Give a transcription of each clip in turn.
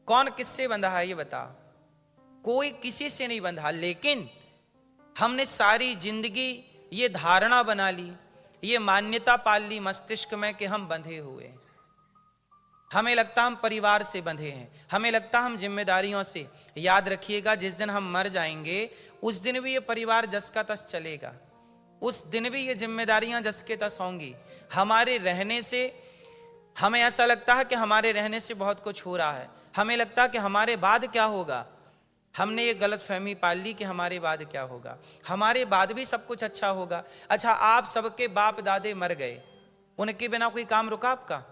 कौन किससे बंधा है ये बता? कोई किसी से नहीं बंधा, लेकिन हमने सारी जिंदगी ये धारणा बना ली, ये मान्यता पाल ली मस्तिष्क में कि हम बंधे हुए हैं। हमें लगता हम परिवार से बंधे हैं, हमें लगता हम जिम्मेदारियों से। याद रखिएगा, जिस दिन हम मर जाएंगे उस दिन भी ये परिवार जस का तस चलेगा, उस दिन भी ये जिम्मेदारियां जस के तस होंगी। हमारे रहने से हमें ऐसा लगता है कि हमारे रहने से बहुत कुछ हो रहा है, हमें लगता है कि हमारे बाद क्या होगा। हमने ये गलत फहमी पाल ली कि हमारे बाद क्या होगा, हमारे बाद भी सब कुछ अच्छा होगा। अच्छा, आप सबके बाप दादे मर गए, उनके बिना कोई काम रुका आपका?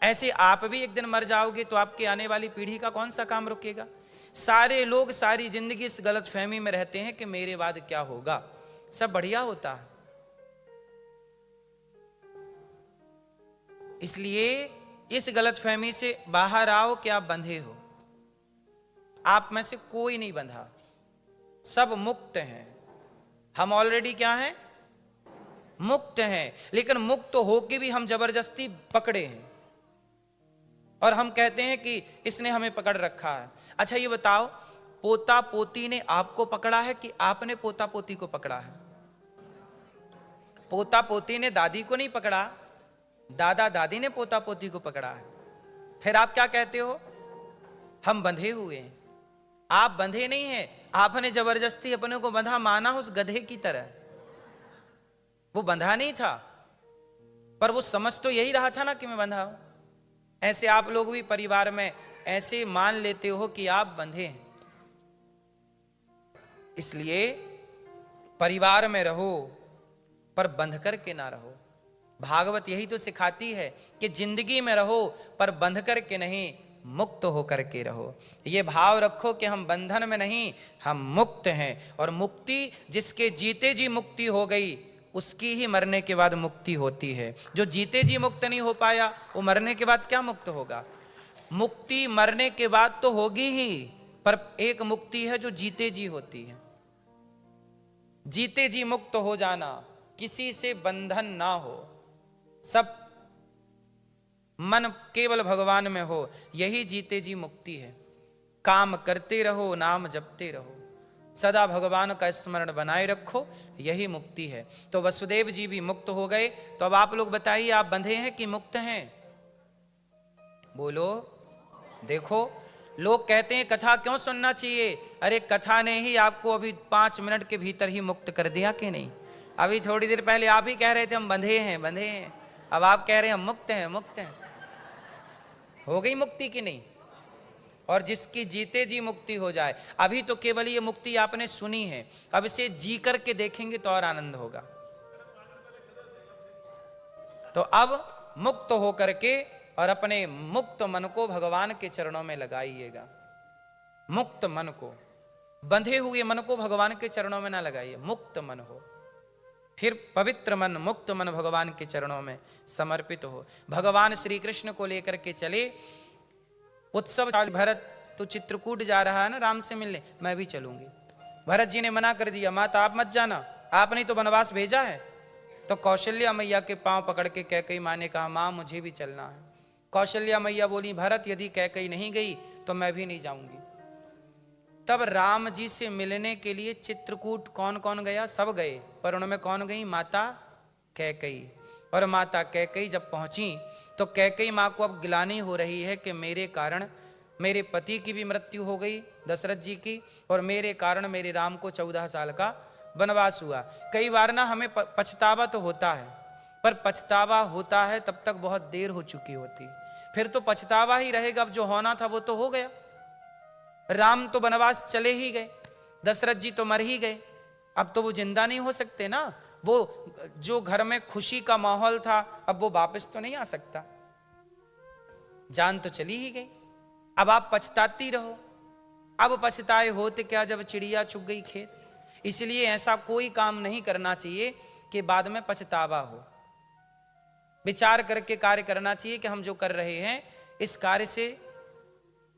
ऐसे आप भी एक दिन मर जाओगे तो आपके आने वाली पीढ़ी का कौन सा काम रुकेगा? सारे लोग सारी जिंदगी इस गलत फहमी में रहते हैं कि मेरे बाद क्या होगा, सब बढ़िया होता है। इसलिए इस गलत फहमी से बाहर आओ कि आप बंधे हो। आप में से कोई नहीं बंधा, सब मुक्त हैं। हम ऑलरेडी क्या हैं? मुक्त हैं। लेकिन मुक्त होके भी हम जबरदस्ती पकड़े हैं और हम कहते हैं कि इसने हमें पकड़ रखा है। अच्छा ये बताओ, पोता पोती ने आपको पकड़ा है कि आपने पोता पोती को पकड़ा है? पोता पोती ने दादी को नहीं पकड़ा, दादा दादी ने पोता पोती को पकड़ा है। फिर आप क्या कहते हो? हम बंधे हुए हैं। आप बंधे नहीं हैं, आपने जबरदस्ती अपने को बंधा माना उस गधे की तरह। वो बंधा नहीं था, पर वो समझ तो यही रहा था ना कि मैं बंधा हूं। ऐसे आप लोग भी परिवार में ऐसे मान लेते हो कि आप बंधे हैं। इसलिए परिवार में रहो पर बंध करके ना रहो। भागवत यही तो सिखाती है कि जिंदगी में रहो पर बंध करके नहीं, मुक्त होकर के रहो। ये भाव रखो कि हम बंधन में नहीं, हम मुक्त हैं। और मुक्ति जिसके जीते जी मुक्ति हो गई, उसकी ही मरने के बाद मुक्ति होती है। जो जीते जी मुक्त नहीं हो पाया, वो मरने के बाद क्या मुक्त होगा? मुक्ति मरने के बाद तो होगी ही, पर एक मुक्ति है जो जीते जी होती है। जीते जी मुक्त हो जाना, किसी से बंधन ना हो, सब मन केवल भगवान में हो, यही जीते जी मुक्ति है। काम करते रहो, नाम जपते रहो, सदा भगवान का स्मरण बनाए रखो, यही मुक्ति है। तो वसुदेव जी भी मुक्त हो गए। तो अब आप लोग बताइए, आप बंधे हैं कि मुक्त हैं? बोलो। देखो, लोग कहते हैं कथा क्यों सुनना चाहिए? अरे कथा ने ही आपको अभी 5 मिनट के भीतर ही मुक्त कर दिया कि नहीं? अभी थोड़ी देर पहले आप ही कह रहे थे हम बंधे हैं बंधे हैं, अब आप कह रहे हैं हम मुक्त हैं मुक्त हैं। हो गई मुक्ति कि नहीं? और जिसकी जीते जी मुक्ति हो जाए, अभी तो केवल ये मुक्ति आपने सुनी है, अब इसे जी करके देखेंगे तो और आनंद होगा। तो अब मुक्त हो करके और अपने मुक्त मन को भगवान के चरणों में लगाइएगा। मुक्त मन को, बंधे हुए मन को भगवान के चरणों में ना लगाइए, मुक्त मन हो। फिर पवित्र मन, मुक्त मन भगवान के चरणों में समर्पित हो। भगवान श्री कृष्ण को लेकर के चले उत्सव। भरत तो चित्रकूट जा रहा है ना राम से मिलने, मैं भी चलूंगी। भरत जी ने मना कर दिया, माता आप मत जाना, आपने तो वनवास भेजा है। तो कौशल्या मैया के पांव पकड़ के कैकेयी माँ ने कहा, माँ मुझे भी चलना है। कौशल्या मैया बोली, भरत यदि कैकेयी नहीं गई तो मैं भी नहीं जाऊंगी। तब राम जी से मिलने के लिए चित्रकूट कौन कौन गया? सब गए, पर उनमें कौन गई? माता कैकेयी। और माता कैकेयी जब पहुंची तो कैकेयी माँ को अब गिलानी हो रही है कि मेरे कारण मेरे पति की भी मृत्यु हो गई दशरथ जी की, और मेरे कारण मेरे राम को 14 साल का वनवास हुआ। कई बार ना हमें पछतावा तो होता है, पर पछतावा होता है तब तक बहुत देर हो चुकी होती, फिर तो पछतावा ही रहेगा। अब जो होना था वो तो हो गया। राम तो वनवास चले ही गए, दशरथ जी तो मर ही गए, अब तो वो जिंदा नहीं हो सकते ना। वो जो घर में खुशी का माहौल था, अब वो वापस तो नहीं आ सकता, जान तो चली ही गई। अब आप पछताती रहो। अब पछताए होते क्या जब चिड़िया चुग गई खेत। इसलिए ऐसा कोई काम नहीं करना चाहिए कि बाद में पछतावा हो। विचार करके कार्य करना चाहिए कि हम जो कर रहे हैं इस कार्य से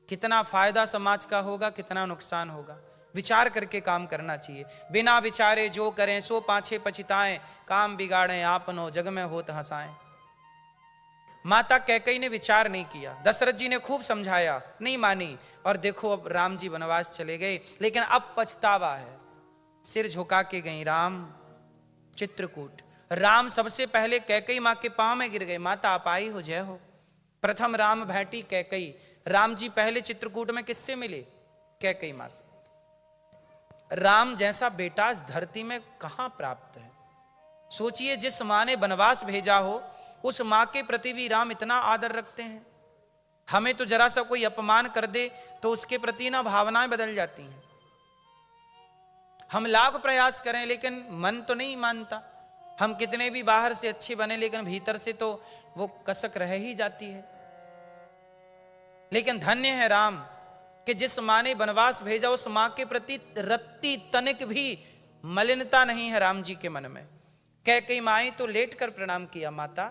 कितना फायदा समाज का होगा, कितना नुकसान होगा। विचार करके काम करना चाहिए। बिना विचारे जो करें सो पाछे पछताएं, काम बिगाड़ें आपनो जग में होत हंसाएं। माता कैकेयी ने विचार नहीं किया, दशरथ जी ने खूब समझाया, नहीं मानी, और देखो अब राम जी वनवास चले गए, लेकिन अब पछतावा है। सिर झुका के गई राम चित्रकूट। राम सबसे पहले कैकेयी माँ के पांव में गिर गए, माता आप आई हो, जय हो। प्रथम राम भेंटी कैकेयी। राम जी पहले चित्रकूट में किससे मिले? कैकेयी माँ से। राम जैसा बेटा इस धरती में कहां प्राप्त है? सोचिए, जिस मां ने वनवास भेजा हो उस मां के प्रति भी राम इतना आदर रखते हैं। हमें तो जरा सा कोई अपमान कर दे तो उसके प्रति ना भावनाएं बदल जाती हैं। हम लाख प्रयास करें लेकिन मन तो नहीं मानता। हम कितने भी बाहर से अच्छे बने लेकिन भीतर से तो वो कसक रह ही जाती है। लेकिन धन्य है राम कि जिस मां ने वनवास भेजा उस मां के प्रति रत्ती तनिक भी मलिनता नहीं है राम जी के मन में। कैकेयी माई तो लेट कर प्रणाम किया, माता।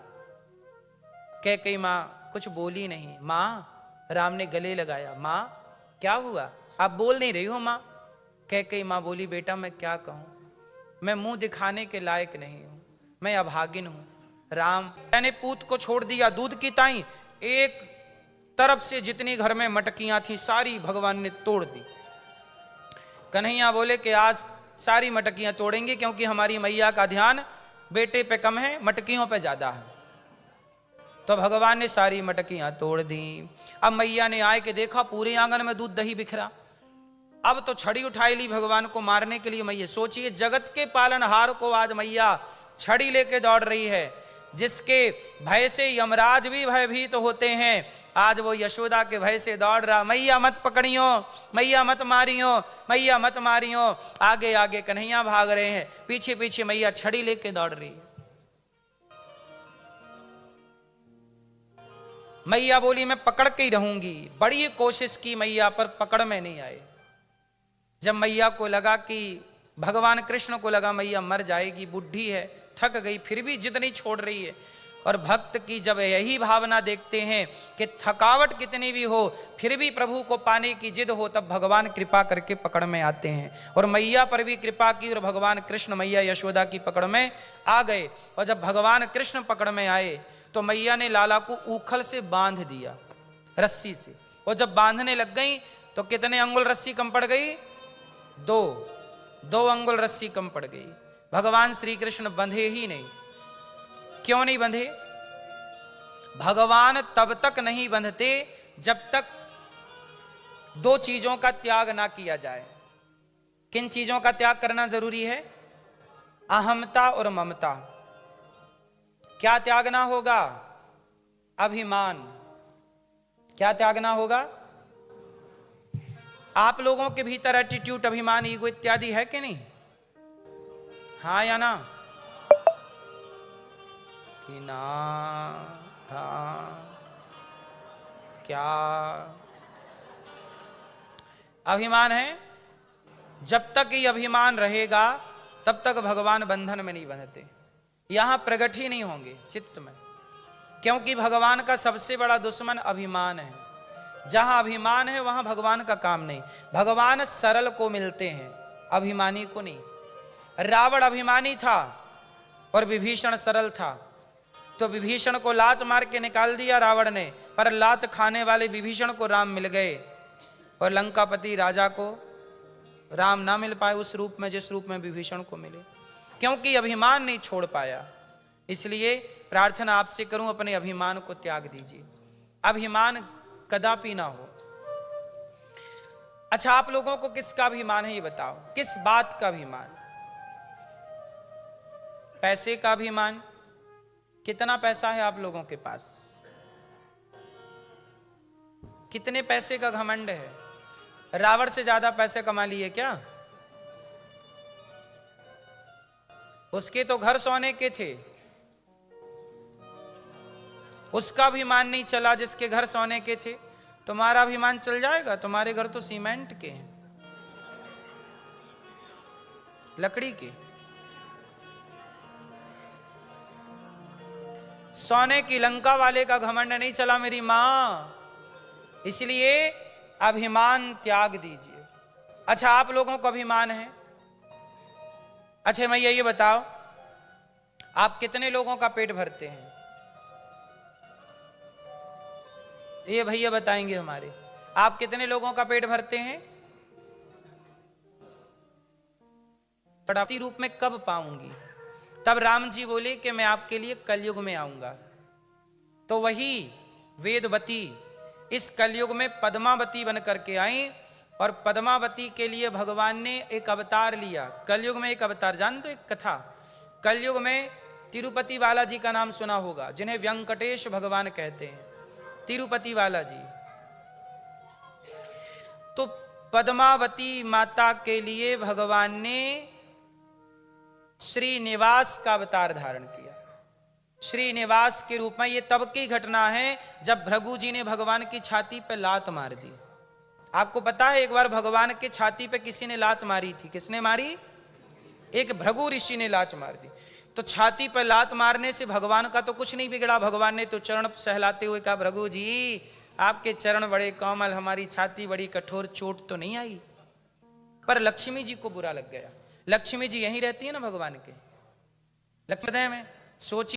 कैकेयी मां कुछ बोली नहीं। मां, राम ने गले लगाया, मां क्या हुआ, आप बोल नहीं रही हो मां? कैकेयी मां बोली, बेटा मैं क्या कहूं, मैं मुंह दिखाने के लायक नहीं हूं, मैं अभागिन हूं। राम, मैंने पूत को छोड़ दिया दूध की ताई, एक तरफ से जितनी घर में मटकियां थी सारी भगवान ने तोड़ दी। कन्हैया बोले कि आज सारी मटकियां तोड़ेंगे क्योंकि हमारी मैया का ध्यान बेटे पे कम है, मटकियों पे ज्यादा है। तो भगवान ने सारी मटकियां तोड़ दी। अब मैया ने आए के देखा पूरे आंगन में दूध दही बिखरा। अब तो छड़ी उठाई ली भगवान को मारने के लिए मैया। सोचिए, जगत के पालनहार को आज मैया छड़ी लेके दौड़ रही है। जिसके भय से यमराज भी भयभीत तो होते हैं, आज वो यशोदा के भय से दौड़ रहा, मैया मत पकड़ियो, मैया मत मारियो, मैया मत मारियो। आगे आगे कन्हैया भाग रहे हैं, पीछे पीछे मैया छड़ी लेके दौड़ रही है। मैया बोली मैं पकड़ के ही रहूंगी। बड़ी कोशिश की मैया, पर पकड़ में नहीं आए। जब मैया को लगा कि भगवान कृष्ण को लगा मैया मर जाएगी, बुढ़ी है, थक गई, फिर भी जिद नहीं छोड़ रही है। और भक्त की जब यही भावना देखते हैं कि थकावट कितनी भी हो फिर भी प्रभु को पाने की जिद हो, तब भगवान कृपा करके पकड़ में आते हैं। और मैया पर भी कृपा की और भगवान कृष्ण मैया यशोदा की पकड़ में आ गए। और जब भगवान कृष्ण पकड़ में आए तो मैया ने लाला को ऊखल से बांध दिया, रस्सी से। और जब बांधने लग गई तो कितने अंगुल रस्सी कम पड़ गई? 2 अंगुल रस्सी कम पड़ गई। भगवान श्री कृष्ण बंधे ही नहीं। क्यों नहीं बंधे? भगवान तब तक नहीं बंधते जब तक 2 चीजों का त्याग ना किया जाए। किन चीजों का त्याग करना जरूरी है? अहमता और ममता। क्या त्यागना होगा? अभिमान। क्या त्यागना होगा? आप लोगों के भीतर एटीट्यूड, अभिमान, ईगो इत्यादि है कि नहीं? हाँ या ना? कि ना? हाँ क्या? अभिमान है। जब तक ये अभिमान रहेगा तब तक भगवान बंधन में नहीं बंधते, यहां प्रकट ही नहीं होंगे चित्त में। क्योंकि भगवान का सबसे बड़ा दुश्मन अभिमान है। जहां अभिमान है वहां भगवान का काम नहीं। भगवान सरल को मिलते हैं, अभिमानी को नहीं। रावण अभिमानी था और विभीषण सरल था, तो विभीषण को लात मार के निकाल दिया रावण ने, पर लात खाने वाले विभीषण को राम मिल गए और लंकापति राजा को राम ना मिल पाए उस रूप में जिस रूप में विभीषण को मिले, क्योंकि अभिमान नहीं छोड़ पाया। इसलिए प्रार्थना आपसे करूं, अपने अभिमान को त्याग दीजिए, अभिमान कदापि ना हो। अच्छा, आप लोगों को किसका अभिमान है ये बताओ? किस बात का अभिमान? पैसे का अभिमान? कितना पैसा है आप लोगों के पास? कितने पैसे का घमंड है? रावण से ज्यादा पैसे कमा लिए क्या? उसके तो घर सोने के थे, उसका अभिमान नहीं चला जिसके घर सोने के थे। तुम्हारा अभिमान चल जाएगा? तुम्हारे घर तो सीमेंट के हैं, लकड़ी के। सोने की लंका वाले का घमंड नहीं चला मेरी मां, इसलिए अभिमान त्याग दीजिए। अच्छा, आप लोगों को अभिमान है? अच्छा मैया ये बताओ, आप कितने लोगों का पेट भरते हैं? ये भैया बताएंगे हमारे। आप कितने लोगों का पेट भरते हैं? प्राप्ति रूप में कब पाऊंगी? तब राम जी बोले कि मैं आपके लिए कलयुग में आऊंगा। तो वही वेदवती इस कलयुग में पद्मावती बन करके आई, और पद्मावती के लिए भगवान ने एक अवतार लिया। कलयुग में एक अवतार, जानते हो एक कथा, कलयुग में तिरुपति बालाजी का नाम सुना होगा, जिन्हें व्यंकटेश भगवान कहते हैं, तिरुपति बालाजी। तो पद्मावती माता के लिए भगवान ने श्रीनिवास का अवतार धारण किया। श्रीनिवास के रूप में। ये तब की घटना है जब भृगु जी ने भगवान की छाती पर लात मार दी। आपको पता है एक बार भगवान के छाती पे किसी ने लात मारी थी। किसने मारी? एक भृगु ऋषि ने लात मार दी। तो छाती पर लात मारने से भगवान का तो कुछ नहीं बिगड़ा। भगवान ने तो चरण सहलाते हुए कहा, भृगु जी आपके चरण बड़े कोमल, हमारी छाती बड़ी कठोर, चोट तो नहीं आई। पर लक्ष्मी जी को बुरा लग गया। लक्ष्मी जी यहीं रहती है ना भगवान के, लक्ष्मी में सोची